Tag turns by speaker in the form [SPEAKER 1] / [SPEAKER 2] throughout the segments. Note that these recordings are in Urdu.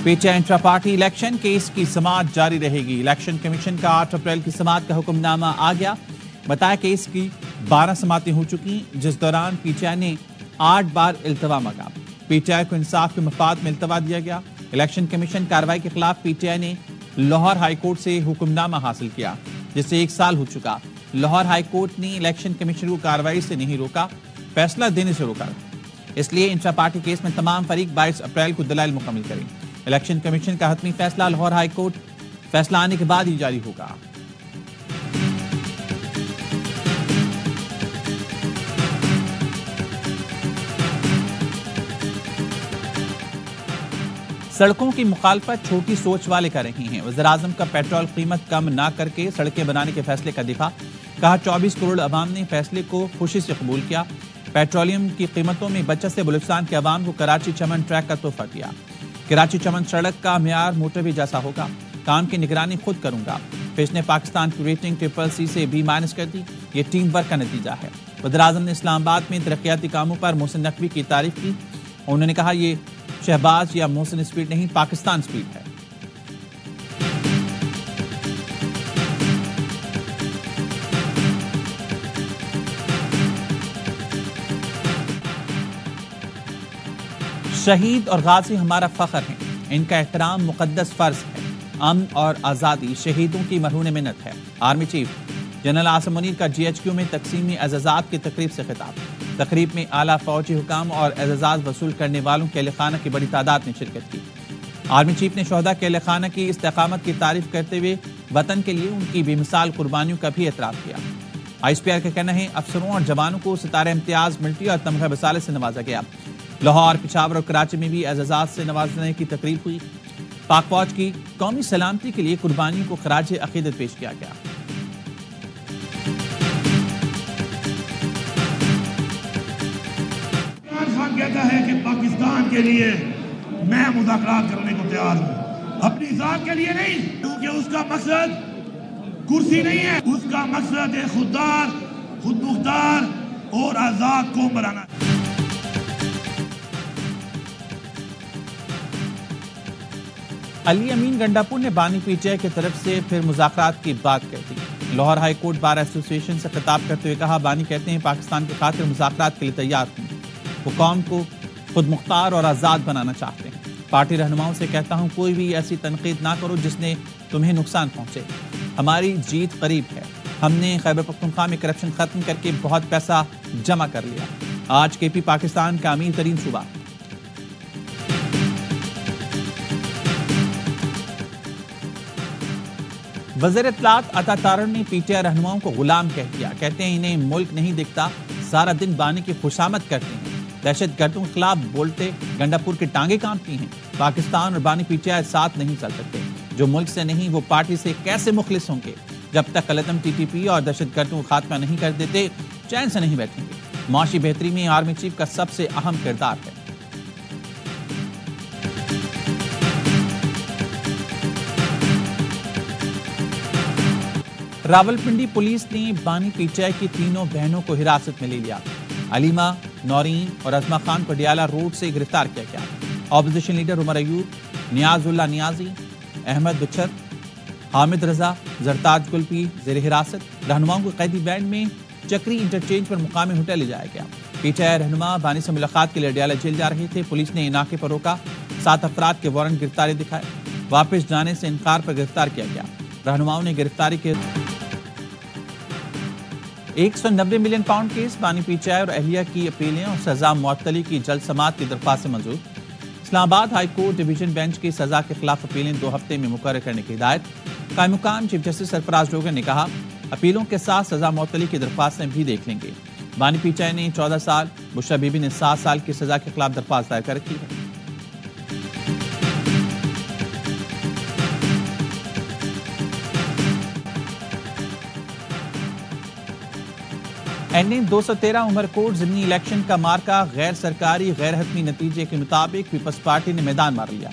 [SPEAKER 1] P T I intra party election case کی سماعت جاری رہے گی۔ الیکشن کمیشن کا 8 اپریل کی سماعت کا حکم نامہ آ گیا۔ بتایا کیس کی 12 سماعتیں ہو چکی، جس دوران پی ٹی آئی نے 8 بار التوا مانگا۔ پی ٹی آئی کو انصاف کے مفاد میں التوا دیا گیا۔ الیکشن کمیشن کارروائی کے خلاف پی ٹی آئی نے لاہور ہائی کورٹ سے حکم نامہ حاصل کیا، جس سے 1 سال ہو چکا۔ لاہور ہائی کورٹ نے الیکشن کمیشن کو کارروائی سے نہیں روکا، فیصلہ دینے سے روکا۔ اس لیے انٹرا پارٹی کیس میں تمام فریق 22 اپریل کو دلائل مکمل کریں۔ الیکشن کمیشن کا حتمی فیصلہ لاہور ہائی کورٹ فیصلہ آنے کے بعد ہی جاری ہوگا۔ سڑکوں کی مخالفت چھوٹی سوچ والے کر رہی ہیں۔ وزیراعظم کا پیٹرول قیمت کم نہ کر کے سڑکیں بنانے کے فیصلے کا دفاع، کہا 24 کروڑ عوام نے فیصلے کو خوشی سے قبول کیا۔ پیٹرولیم کی قیمتوں میں بچت سے بلوچستان کے عوام کو کراچی چمن ٹریک کا تحفہ دیا۔ کراچی چمن سڑک کا معیار موٹر وے جیسا ہوگا، کام کی نگرانی خود کروں گا۔ فچ نے پاکستان کی ریٹنگ CCC سے B- کر دی، یہ ٹیم ورک کا نتیجہ ہے۔ وزیراعظم نے اسلام آباد میں ترقیاتی کاموں پر محسن نقوی کی تعریف کی۔ انہوں نے کہا یہ شہباز یا محسن اسپیڈ نہیں، پاکستان اسپیڈ ہے۔ شہید اور غازی ہمارا فخر ہیں، ان کا احترام مقدس فرض ہے۔ امن اور آزادی شہیدوں کی مرہون منت ہے۔ Army chief general Asim Munir کا GHQ میں تقسیمی اعزازات کی تقریب سے خطاب۔ تقریب میں اعلیٰ فوجی حکام اور اعزازات وصول کرنے والوں کے اہل خانہ کی بڑی تعداد نے شرکت کی۔ آرمی چیف نے شہداء کے اہل خانہ کی استقامت کی تعریف کرتے ہوئے وطن کے لیے ان کی بے مثال قربانیوں کا بھی اعتراف کیا۔ ISPR کا کہنا ہے افسروں اور جوانوں کو ستارہ امتیاز ملٹری اور تمغہ بسالے سے نوازا گیا۔ لاہور، پشاور اور کراچی میں بھی اعزازات سے نوازنے کی تقریب ہوئی۔ پاک فوج کی قومی سلامتی کے لیے قربانیوں کو خراج عقیدت پیش کیا گیا۔
[SPEAKER 2] کہتا ہے کہ پاکستان کے لیے میں مذاکرات کرنے کو تیار ہوں، اپنی ذات کے لیے نہیں، کیونکہ اس کا مقصد کرسی نہیں ہے، اس کا مقصد ہے خوددار، خود مختار اور آزاد قوم بنانا۔
[SPEAKER 1] علی امین گنڈاپور نے بانی پی ٹی آئی کی طرف سے پھر مذاکرات کی بات کر دی۔ لاہور ہائی کورٹ بار ایسوسی ایشن سے خطاب کرتے ہوئے کہا بانی کہتے ہیں پاکستان کی خاطر مذاکرات کے لیے تیار ہوں، وہ قوم کو خود مختار اور آزاد بنانا چاہتے ہیں۔ پارٹی رہنماؤں سے کہتا ہوں کوئی بھی ایسی تنقید نہ کرو جس نے تمہیں نقصان پہنچے۔ ہماری جیت قریب ہے، ہم نے خیبر پختونخوا میں کرپشن ختم کر کے بہت پیسہ جمع کر لیا۔ آج KP پاکستان کا امیر ترین صوبہ۔ وزیر اطلاعات عطا تارڑ نے PTI رہنماؤں کو غلام کہہ دیا، کہتے ہیں انہیں ملک نہیں دکھتا، سارا دن بانی کی خوشامد کرتے ہیں، دہشت گردوں کے خلاف بولتے گنڈاپور کی ٹانگیں کانپتی ہیں۔ پاکستان اور بانی PTI ساتھ نہیں چل سکتے، جو ملک سے نہیں وہ پارٹی سے کیسے مخلص ہوں گے؟ جب تک قلعتم TTP اور دہشت گردوں کا خاتمہ نہیں کر دیتے چین سے نہیں بیٹھیں گے۔ معاشی بہتری میں آرمی چیف کا سب سے اہم کردار ہے۔ راولپنڈی پولیس نے بانی PTI کی تینوں بہنوں کو حراست میں لے لیا۔ علیمہ، نورین اور عظمہ خان کو ڈیالہ روڈ سے گرفتار کیا گیا۔ اپوزیشن لیڈر عمر ایوب، نیاز اللہ نیازی، احمد بچر، حامد رضا، زرتاج گلپی زیر حراست۔ رہنماؤں کو قیدی وین میں چکری انٹرچینج پر مقامی ہوٹل لے جایا گیا۔ PTI رہنما بانی سے ملاقات کے لیے ڈیالہ جیل جا رہے تھے، پولیس نے ناکے پر روکا، 7 افراد کے وارنٹ گرفتاری دکھائے، واپس جانے سے انکار پر گرفتار کیا گیا۔ رہنماؤں نے گرفتاری کے 190 ملین پاؤنڈ کیس، بانی PTI اور اہلیہ کی اپیلیں اور سزا معطلی کی جلد سماعت کی درخواست سے منظور۔ اسلام آباد ہائی کورٹ ڈویژن بینچ کی سزا کے خلاف اپیلیں 2 ہفتے میں مقرر کرنے کی ہدایت۔ قائم مقام چیف جسٹس سرفراز ڈوگر نے کہا اپیلوں کے ساتھ سزا معطلی کی درخواستیں بھی دیکھ لیں گے۔ بانی PTI نے 14 سال، بشرا بی بی نے 7 سال کی سزا کے خلاف درخواست دائر کر رکھی ہے۔ NA 213 عمر کوٹ ضمنی الیکشن کا مارکا غیر سرکاری غیر حتمی نتیجے کے مطابق پیپلز پارٹی نے میدان مار لیا۔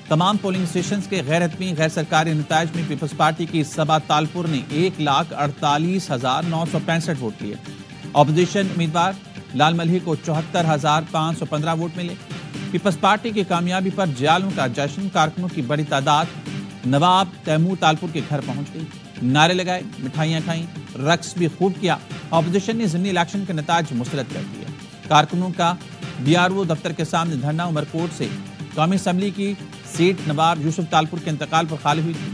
[SPEAKER 1] تمام پولنگ اسٹیشنز کے غیر حتمی غیر سرکاری نتائج میں پیپلز پارٹی کی صبا تالپور نے 1,48,965 ووٹ لیے۔ اپوزیشن امیدوار لال ملہی کو 74,515 ووٹ ملے۔ پیپلز پارٹی کی کامیابی پر جیالوں کا جشن، کارکنوں کی بڑی تعداد نواب تیمور تالپور کے گھر پہنچ گئی، نعرے لگائے، مٹھائیاں کھائیں، رقص بھی خوب کیا۔ اپوزیشن نے ضمنی الیکشن کے نتائج مسترد کر دیے۔ کارکنوں کا BRO دفتر کے سامنے دھرنا عمرکوٹ سے قومی اسمبلی کی سیٹ نواب یوسف تالپور کے انتقال پر خالی ہوئی تھی۔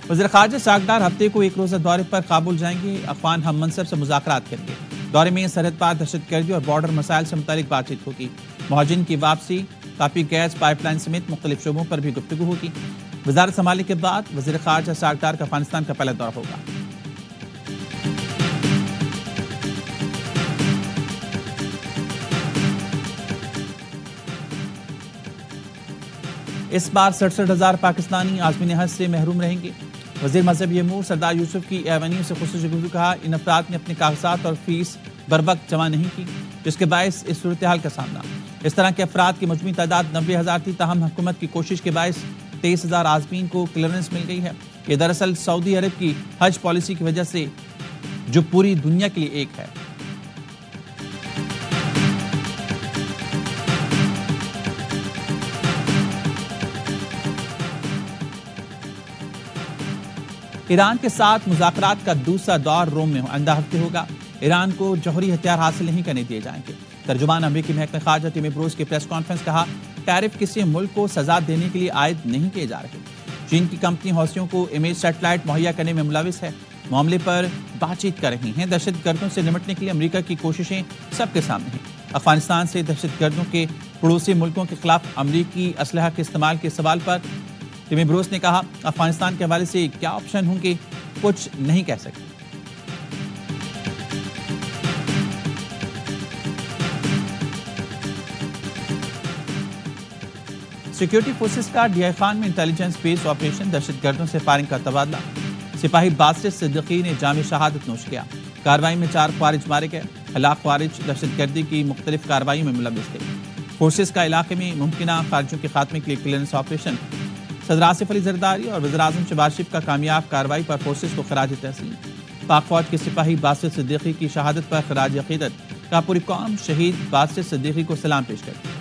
[SPEAKER 1] وزیر خارجہ ساگدار ہفتے کو ایک روزہ دورے پر کابل جائیں گے۔ افغان ہم منصب سے مذاکرات کریں گے۔ دورے میں سرحد پار دہشت گردی اور بارڈر مسائل سے متعلق بات چیت ہوگی۔ مہاجرین کی واپسی، کافی گیس پائپ لائن سمیت مختلف شعبوں پر بھی گفتگو ہوگی۔ وزارت سنبھالنے کے بعد وزیر خارجہ ساگدار کا افغانستان کا پہلا دورہ ہوگا۔ اس بار 67,000 پاکستانی عازمین حج سے محروم رہیں گے۔ وزیر مذہبی امور سردار یوسف کی ایونیو سے خصوصی گفتگو، کہا ان افراد نے اپنے کاغذات اور فیس بروقت جمع نہیں کی، جس کے باعث اس صورتحال کا سامنا۔ اس طرح کے افراد کی مجموعی تعداد 90,000 تھی، تاہم حکومت کی کوشش کے باعث 23,000 عازمین کو کلیئرنس مل گئی ہے۔ یہ دراصل سعودی عرب کی حج پالیسی کی وجہ سے جو پوری دنیا کے لیے ایک ہے۔ ایران کے ساتھ مذاکرات کا دوسرا دور روم میں آئندہ ہفتے ہوگا۔ ایران کو جوہری ہتھیار حاصل نہیں کرنے دیے جائیں گے۔ ترجمان امریکی محکمہ خارجہ ٹیم بروس کی پریس کانفرنس، کہا ٹیرف کسی ملک کو سزا دینے کے لیے عائد نہیں کیے جا رہے۔ چین کی کمپنی حوثیوں کو امیج سیٹلائٹ مہیا کرنے میں ملوث ہے، معاملے پر بات چیت کر رہی ہیں۔ دہشت گردوں سے نمٹنے کے لیے امریکہ کی کوششیں سب کے سامنے ہیں۔ افغانستان سے دہشت گردوں کے پڑوسی ملکوں کے خلاف امریکی اسلحہ کے استعمال کے سوال پر ٹیم بروس نے کہا افغانستان کے حوالے سے کیا آپشن ہوں گے کچھ نہیں کہہ سکتے۔ سیکیورٹی فورسز کا ڈی آئی خان میں انٹیلیجنس بیس آپریشن، دہشت گردوں سے فائرنگ کا تبادلہ، سپاہی باسط صدیقی نے جامع شہادت نوش کیا۔ کارروائی میں 4 خوارج مارے گئے۔ ہلاک خوارج دہشت گردی کی مختلف کارروائیوں میں ملوث تھے۔ فورسز کا علاقے میں ممکنہ خارجیوں کے خاتمے کے لیے کلیئرنس آپریشن، صدر آصف علی زرداری اور وزیر اعظم شہباز شریف کا کامیاب کارروائی پر فورسز کو خراج تحسین۔ پاک فوج کے سپاہی باسط صدیقی کی شہادت پر خراج عقیدت، کا پوری قوم شہید باسط صدیقی کو سلام پیش کرتی۔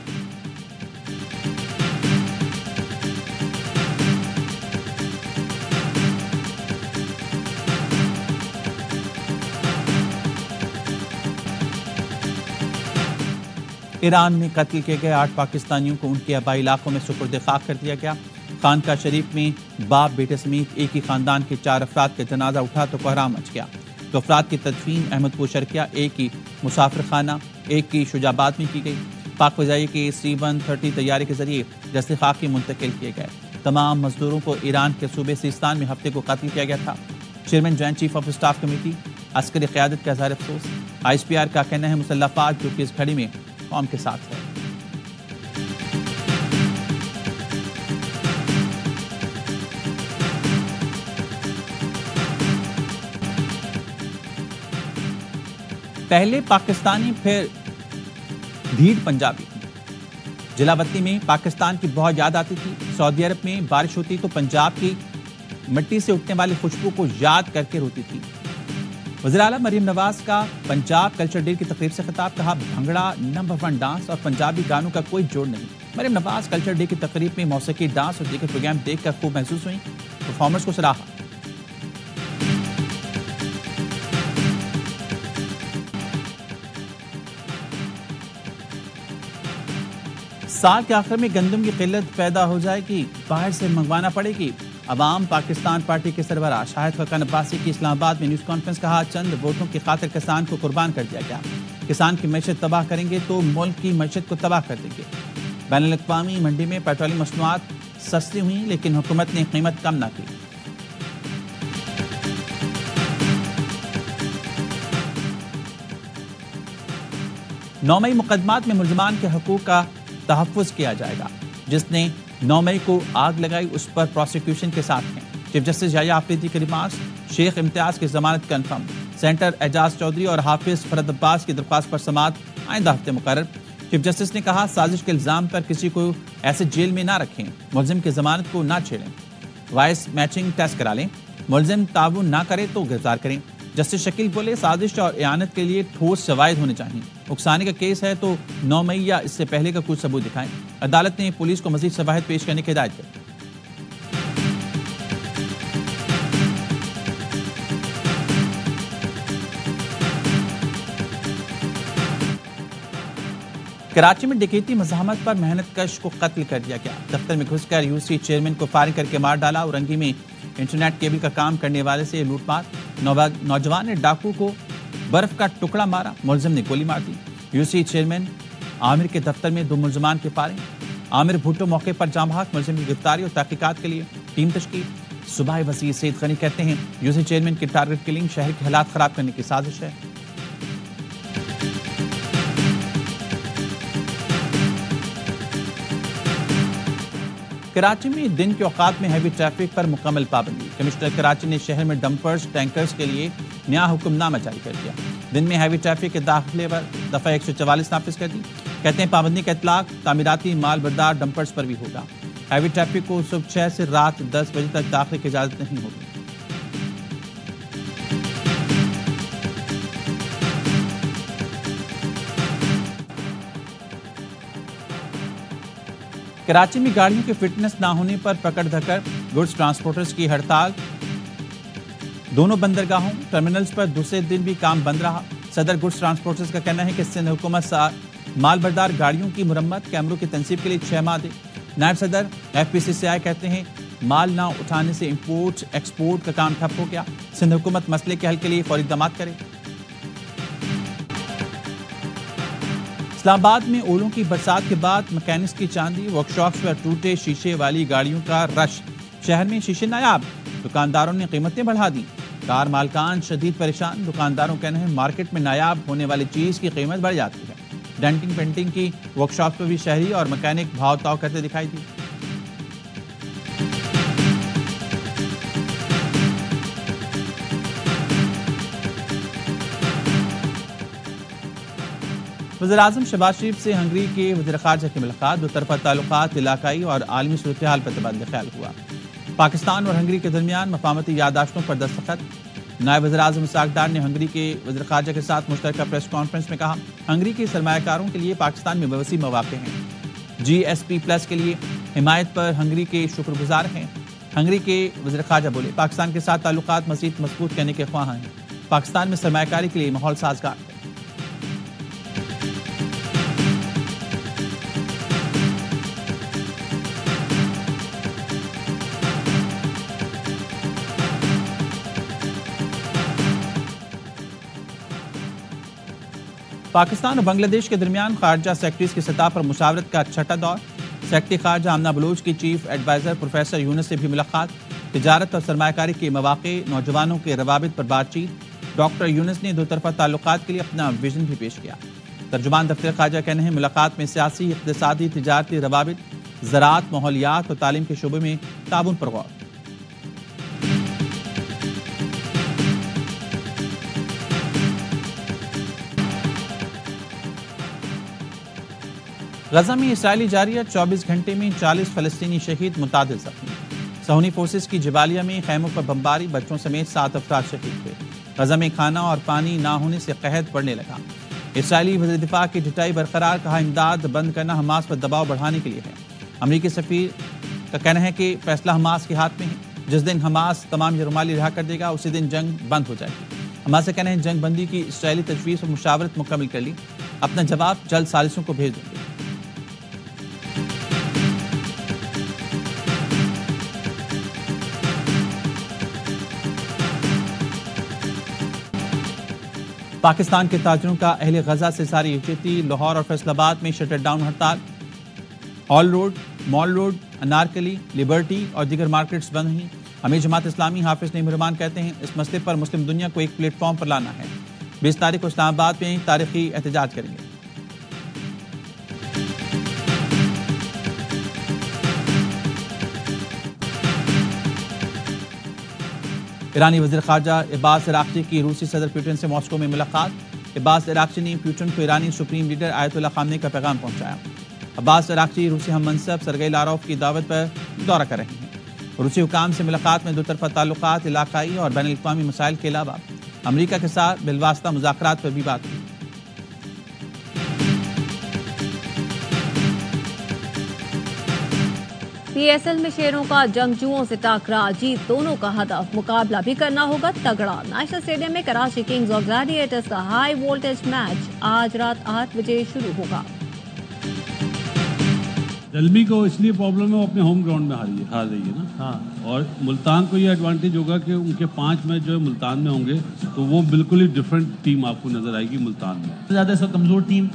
[SPEAKER 1] ایران میں قتل کیے گئے 8 پاکستانیوں کو ان کے آبائی علاقوں میں سپرد خاک کر دیا گیا۔ خانقاہ شریف میں باپ بیٹے سمیت ایک ہی خاندان کے 4 افراد کا جنازہ اٹھا تو کوہرام مچ گیا۔ 2 افراد کی تدفین احمد پور شرقیہ، ایک کی مسافر خانہ، ایک کی شجاع آباد میں کی گئی۔ پاک فضائیہ کے C-130 طیارے کے ذریعے جسد خاکی منتقل کیے گئے۔ تمام مزدوروں کو ایران کے صوبے سیستان میں ہفتے کو قتل کیا گیا تھا۔ Chairman joint chief of staff committee عسکری قیادت کا اظہار افسوس۔ ISPR کا کہنا ہے مسلح افواج جو کہ اس گھڑی میں قوم کے ساتھ ہے۔ پہلے پاکستانی پھر بھیڑ پنجابی۔ جلاوطنی میں پاکستان کی بہت یاد آتی تھی۔ سعودی عرب میں بارش ہوتی تو پنجاب کی مٹی سے اٹھنے والی خوشبو کو یاد کر کے روتی تھی۔ وزیر اعلیٰ مریم نواز کا پنجاب کلچر ڈے کی تقریب سے خطاب، کہا بھنگڑا نمبر 1 ڈانس اور پنجابی گانوں کا کوئی جوڑ نہیں۔ مریم نواز کلچر ڈے کی تقریب میں موسیقی، ڈانس اور دیگر پروگرام دیکھ کر خوب محسوس ہوئیں۔ پرفارمرز کو سراہا۔ سال کے آخر میں گندم کی قلت پیدا ہو جائے گی، باہر سے منگوانا پڑے گی۔ عوام پاکستان پارٹی کے سربراہ شاہد خاقان عباسی کی اسلام آباد میں نیوز کانفرنس، کہا چند ووٹوں کی خاطر کسان کو قربان کر دیا گیا۔ کسان کی معیشت تباہ کریں گے تو ملک کی معیشت کو تباہ کر دیں گے۔ بین الاقوامی منڈی میں پیٹرولیم مصنوعات سستی ہوئیں لیکن حکومت نے قیمت کم نہ کی۔ نو مئی مقدمات میں ملزمان کے حقوق کا تحفظ کیا جائے گا۔ جس نے 9 مئی کو آگ لگائی اس پر پروسیکیوشن کے ساتھ ہیں۔ چیف جسٹس یحییٰ آفریدی کی ریمارکس، شیخ امتیاز کی ضمانت کنفرم، سینیٹر اعجاز چودھری اور حافظ فرد عباس کی درخواست پر سماعت آئندہ ہفتے مقرر۔ چیف جسٹس نے کہا سازش کے الزام پر کسی کو ایسے جیل میں نہ رکھیں، ملزم کی ضمانت کو نہ چھیڑیں، وائس میچنگ ٹیسٹ کرا لیں، ملزم تعاون نہ کرے تو گرفتار کریں۔ جسٹس شکیل بولے سازش اور اعانت کے لیے ٹھوس شواہد ہونے چاہیے، اکسانے کا کیس ہے تو 9 مئی یا اس سے پہلے کا کچھ ثبوت دکھائیں۔ عدالت نے پولیس کو مزید شواہد پیش کرنے کی ہدایت کی۔ کراچی میں ڈکیتی مزاحمت پر محنت کش کو قتل کر دیا گیا۔ دفتر میں گھس کر یوسی چیئرمین کو فائرنگ کر کے مار ڈالا۔ اورنگی میں انٹرنیٹ کیبل کا کام کرنے والے سے لوٹ مار، نوجوان نے ڈاکو کو برف کا ٹکڑا مارا، ملزم نے گولی مار دی۔ یوسی چیئرمین عامر کے دفتر میں 2 ملزمان کی فائرنگ، عامر بھٹو موقع پر جاں بحق، ملزم کی گرفتاری اور تحقیقات کے لیے ٹیم تشکیل۔ صوبائی وزیر سعید غنی کہتے ہیں یوسی چیئرمین کی ٹارگٹ کلنگ شہر کے حالات خراب کرنے کی سازش ہے۔ کراچی میں دن کے اوقات میں ہیوی ٹریفک پر مکمل پابندی۔ کمشنر کراچی نے شہر میں ڈمپرز ٹینکرز کے لیے نیا حکم نامہ جاری کر دیا۔ دن میں ہیوی ٹریفک کے داخلے پر دفعہ 144 نافذ کر دی۔ کہتے ہیں پابندی کا اطلاق تعمیراتی مال بردار ڈمپرز پر بھی ہوگا۔ ہیوی ٹریفک کو صبح 6 سے رات 10 بجے تک داخلے کی اجازت نہیں ہوگی۔ کراچی میں گاڑیوں کی فٹنس نہ ہونے پر پکڑ دھکڑ، گڈز ٹرانسپورٹرز کی ہڑتال۔ دونوں بندرگاہوں ٹرمینلز پر دوسرے دن بھی کام بند رہا۔ صدر گڈز ٹرانسپورٹرز کا کہنا ہے کہ سندھ حکومت مال بردار گاڑیوں کی مرمت، کیمروں کی تنصیب کے لیے 6 ماہ دے۔ نائب صدر FPCCI کہتے ہیں مال نہ اٹھانے سے امپورٹ ایکسپورٹ کا کام ٹھپ ہو گیا۔ سندھ حکومت مسئلے کے حل کے لیے فوری اقدامات کرے۔ اسلام آباد میں اولوں کی برسات کے بعد مکینکس کی چاندی، ورکشاپس پر ٹوٹے شیشے والی گاڑیوں کا رش۔ شہر میں شیشے نایاب، دکانداروں نے قیمتیں بڑھا دیں۔ کار مالکان شدید پریشان، دکانداروں کہنا ہے مارکیٹ میں نایاب ہونے والی چیز کی قیمت بڑھ جاتی ہے۔ ڈینٹنگ پینٹنگ کی ورکشاپس پر بھی شہری اور مکینک بھاؤ تاؤ کرتے دکھائی دی۔ وزیراعظم شہباز شریف سے ہنگری کے وزیر خارجہ کی ملاقات، دو طرفہ تعلقات، علاقائی اور عالمی صورتحال پر تبادلہ خیال ہوا۔ پاکستان اور ہنگری کے درمیان مفاہمتی یادداشتوں پر دستخط۔ نائب وزیر اعظم اسحاق ڈار نے ہنگری کے وزیر خارجہ کے ساتھ مشترکہ پریس کانفرنس میں کہا ہنگری کے سرمایہ کاروں کے لیے پاکستان میں وسیع مواقع ہیں۔ GSP+ کے لیے حمایت پر ہنگری کے شکر گزار ہیں۔ ہنگری کے وزیر خارجہ بولے پاکستان کے ساتھ تعلقات مزید مضبوط کرنے کے خواہاں ہیں۔ پاکستان میں سرمایہ کاری کے لیے ماحول سازگار ہے۔ پاکستان اور بنگلہ دیش کے درمیان خارجہ سیکرٹریز کی سطح پر مشاورت کا چھٹا دور۔ سیکرٹری خارجہ آمنہ بلوچ کی چیف ایڈوائزر پروفیسر یونس سے بھی ملاقات۔ تجارت اور سرمایہ کاری کے مواقع، نوجوانوں کے روابط پر بات چیت۔ ڈاکٹر یونس نے دو طرفہ تعلقات کے لیے اپنا ویژن بھی پیش کیا۔ ترجمان دفتر خارجہ کہنے ہیں ملاقات میں سیاسی، اقتصادی، تجارتی روابط، زراعت، ماحولیات اور تعلیم کے شعبے میں تعاون پر غور۔ غزہ میں اسرائیلی جاریہ 24 گھنٹے میں 40 فلسطینی شہید، متعدد زخمی۔ صہیونی فورسز کی جبالیہ میں خیموں پر بمباری، بچوں سمیت 7 افراد شہید ہوئے۔ غزہ میں کھانا اور پانی نہ ہونے سے قحط بڑھنے لگا۔ اسرائیلی وزیر دفاع کی ڈٹائی برقرار، کہا امداد بند کرنا حماس پر دباؤ بڑھانے کے لیے ہے۔ امریکی سفیر کا کہنا ہے کہ فیصلہ حماس کے ہاتھ میں ہے۔ جس دن حماس تمام یرغمالی رہا کر دے گا اسی دن جنگ بند ہو جائے گی۔ حماس کا کہنا ہے جنگ بندی کی اسرائیلی تجویز اور مشاورت مکمل کر لی، اپنا جواب جلد ثالثوں کو بھیج دیں گے۔ پاکستان کے تاجروں کا اہل غزہ سے ساری یکجہتی، لاہور اور فیصل آباد میں شٹر ڈاؤن ہڑتال۔ ہال روڈ، مال روڈ، انارکلی، لبرٹی اور دیگر مارکیٹس بند ہیں۔ امیر جماعت اسلامی حافظ نعیم الرحمان کہتے ہیں اس مسئلے پر مسلم دنیا کو ایک پلیٹ فارم پر لانا ہے۔ 20 تاریخ کو اسلام آباد میں تاریخی احتجاج کریں گے۔ ایرانی وزیر خارجہ عباس عراقچی کی روسی صدر پوٹن سے ماسکو میں ملاقات۔ عباس عراقچی نے پیوٹن کو ایرانی سپریم لیڈر آیت اللہ خامنئی کا پیغام پہنچایا۔ عباس عراقچی روسی ہم منصب سرگئی لاروف کی دعوت پر دورہ کر رہے ہیں۔ روسی حکام سے ملاقات میں دو طرفہ تعلقات، علاقائی اور بین الاقوامی مسائل کے علاوہ امریکہ کے ساتھ بالواسطہ مذاکرات پر بھی بات کی۔
[SPEAKER 3] پی ایس ایل میں شیروں کا جنگجوؤں سے ٹاکرا، جیت دونوں کا ہدف، مقابلہ بھی کرنا ہوگا تگڑا۔ نیشنل اسٹیڈیم میں کراچی کنگز اور گلیڈیٹرز کا ہائی وولٹیج میچ آج رات 8 بجے شروع ہوگا۔
[SPEAKER 4] زلمی کو اس لیے پرابلم ہے، وہ اپنے ہوم گراؤنڈ میں ہار رہی ہے نا،
[SPEAKER 5] ہاں،
[SPEAKER 4] اور ملتان کو یہ ایڈوانٹیج ہوگا کہ ان کے 5 میچ جو ہے ملتان میں ہوں گے، تو وہ بالکل ہی ڈفرینٹ ٹیم آپ کو نظر آئے گی ملتان میں۔
[SPEAKER 5] زیادہ سے کمزور ٹیم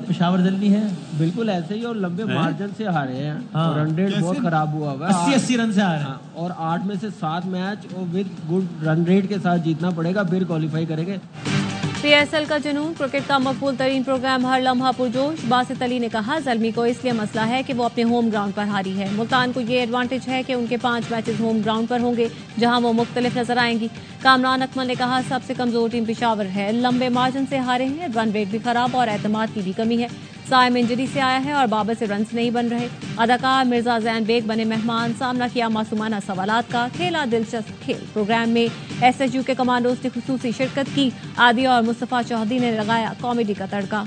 [SPEAKER 5] پشاور زلمی ہے، بالکل ایسے ہی، اور لمبے مارجن سے ہارے ہیں، رن ریٹ بہت خراب ہوا ہوا ہے، 80 رن سے ہارے ہیں، اور 8 میں سے 7 میچ اور ود گڈ رن ریٹ کے ساتھ جیتنا پڑے گا، پھر کوالیفائی کریں گے۔
[SPEAKER 3] پی ایس ایل کا جنون، کرکٹ کا مقبول ترین پروگرام ہر لمحہ پرجوش۔ باسط علی نے کہا زلمی کو اس لیے مسئلہ ہے کہ وہ اپنے ہوم گراؤنڈ پر ہاری ہے۔ ملتان کو یہ ایڈوانٹیج ہے کہ ان کے 5 میچز ہوم گراؤنڈ پر ہوں گے جہاں وہ مختلف نظر آئیں گی۔ کامران اکمل نے کہا سب سے کمزور ٹیم پشاور ہے، لمبے مارجن سے ہارے ہیں، رن ریٹ بھی خراب اور اعتماد کی بھی کمی ہے۔ سائم انجری سے آیا ہے اور بابر سے رنز نہیں بن رہے۔ اداکار مرزا زین بیگ بنے مہمان، سامنا کیا معصومانہ سوالات کا، کھیلا دلچسپ کھیل۔ پروگرام میں ایس ایچ یو کے کمانڈوز نے خصوصی شرکت کی، عادی اور مصطفیٰ چوہدری نے لگایا کامیڈی کا تڑکا۔